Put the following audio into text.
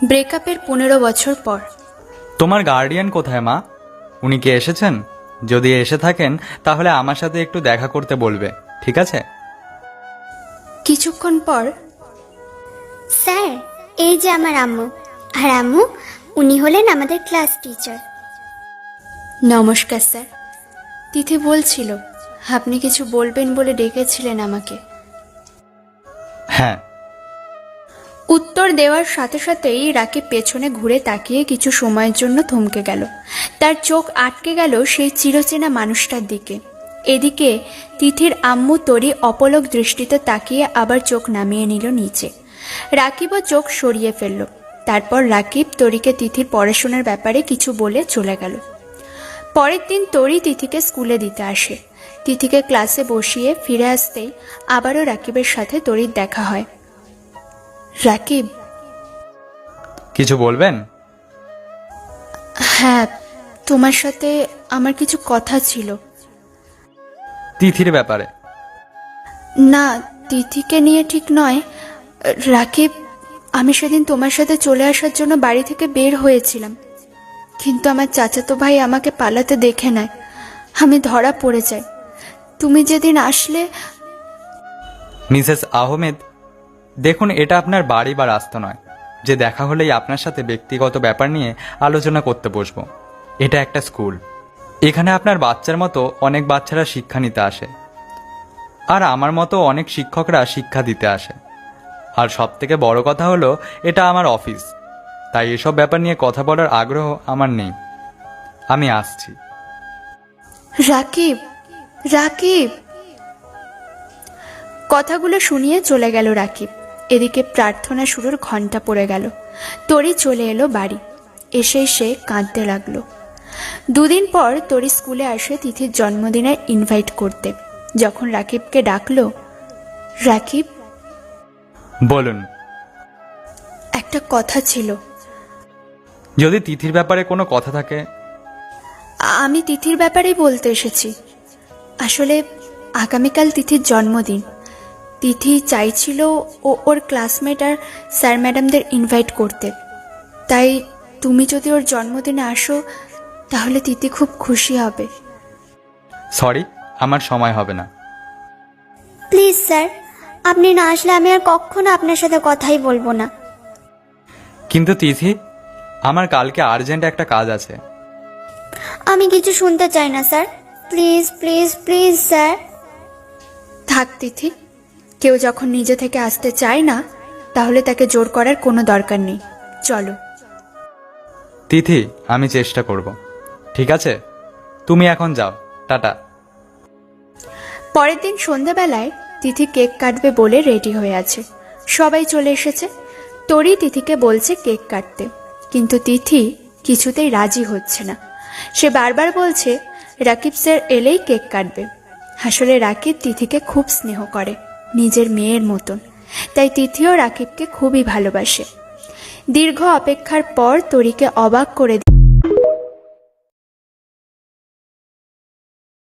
ব্রেকআপের 15 বছর পর। তোমার গার্ডিয়ান কোথায় মা? উনি কি এসেছেন? যদি এসে থাকেন তাহলে আমার সাথে একটু দেখা করতে বলবে, ঠিক আছে? কিছুক্ষণ পর, স্যার, এই যে আমার আম্মু। আর আম্মু, উনি হলেন আমাদের ক্লাস টিচার। নমস্কার স্যার। তিথি বলছিল আপনি কিছু বলবেন বলে ডেকেছিলেন আমাকে। হ্যাঁ। উত্তর দেওয়ার সাথে সাথেই রাকিব পেছনে ঘুরে তাকিয়ে কিছু সময়ের জন্য থমকে গেল। তার চোখ আটকে গেল সেই চিরচেনা মানুষটার দিকে। এদিকে তিথির আম্মু তরি অপলক দৃষ্টিতে তাকিয়ে আবার চোখ নামিয়ে নিল নিচে। রাকিবও চোখ সরিয়ে ফেলল। তারপর রাকিব তরিকে তিথির পড়াশোনার ব্যাপারে কিছু বলে চলে গেল। পরের দিন তরি তিথিকে স্কুলে দিতে আসে। তিথিকে ক্লাসে বসিয়ে ফিরে আসতেই আবারও রাকিবের সাথে তরির দেখা হয়। রাকিব, কিছু বলবেন? হ্যাঁ, তোমার সাথে আমার কিছু কথা ছিল। তিথির ব্যাপারে? না, তিথিকে নিয়ে ঠিক নয়। রাকিব, আমি সেদিন তোমার সাথে চলে আসার জন্য বাড়ি থেকে বের হয়েছিলাম, কিন্তু আমার চাচাতো ভাই আমাকে পালাতে দেখে নেয়। আমি ধরা পড়ে যাই। তুমি যেদিন আসলে। মিসেস আহমেদ, দেখুন, এটা আপনার বাড়ি বা রাস্তা নয় যে দেখা হলেই আপনার সাথে ব্যক্তিগত ব্যাপার নিয়ে আলোচনা করতে বসবো। এটা একটা স্কুল। এখানে আপনার বাচ্চার মতো অনেক বাচ্চারা শিক্ষা নিতে আসে, আর আমার মতো অনেক শিক্ষকরা শিক্ষা দিতে আসে। আর সব থেকে বড় কথা হলো, এটা আমার অফিস, তাই এসব ব্যাপার নিয়ে কথা বলার আগ্রহ আমার নেই। আমি আসছি। রাকিব, রাকিব। কথাগুলো শুনিয়ে চলে গেল রাকিব। এদিকে প্রার্থনা শুরুর ঘন্টা পড়ে গেল। তরি চলে এলো বাড়ি। এসেই সে কাঁদতে লাগলো। 2 দিন পর তরি স্কুলে আসে তিথির জন্মদিনে ইনভাইট করতে। যখন রাকিবকে ডাকলো, রাকিব, বলুন। একটা কথা ছিল। যদি তিথির ব্যাপারে কোনো কথা থাকে? আমি তিথির ব্যাপারেই বলতে এসেছি। আসলে আগামীকাল তিথির জন্মদিন। তিথি চাইছিল ওর ক্লাসমেট আর স্যার ম্যাডামদের ইনভাইট করতে। তাই তুমি যদি ওর জন্মদিনে আসো তাহলে তিথি খুব খুশি হবে। সরি, আমার সময় হবে না। প্লিজ স্যার, আপনি না আসলে আমি আর কখনো আপনার সাথে কথাই বলবো না। কিন্তু তিথি, আমার কালকে আর্জেন্ট একটা কাজ আছে। আমি কিছু শুনতে চাই না sir. Please please please sir. থাক তিথি, কেউ যখন নিজে থেকে আসতে চায় না তাহলে তাকে জোর করার কোনো দরকার নেই। চলো। তিথি, আমি চেষ্টা করব, ঠিক আছে? তুমি এখন যাও, টাটা। পরের দিন সন্ধ্যাবেলায় তিথি কেক কাটবে বলে রেডি হয়ে আছে। সবাই চলে এসেছে। তরি তিথিকে বলছে কেক কাটতে, কিন্তু তিথি কিছুতেই রাজি হচ্ছে না। সে বারবার বলছে রাকিব স্যার এলেই কেক কাটবে। আসলে রাকিব তিথিকে খুব স্নেহ করে, নিজের মেয়ের মতন। তাই তিথিও রাকিবকে খুবই ভালোবাসে। দীর্ঘ অপেক্ষার পর তরিকে অবাক করে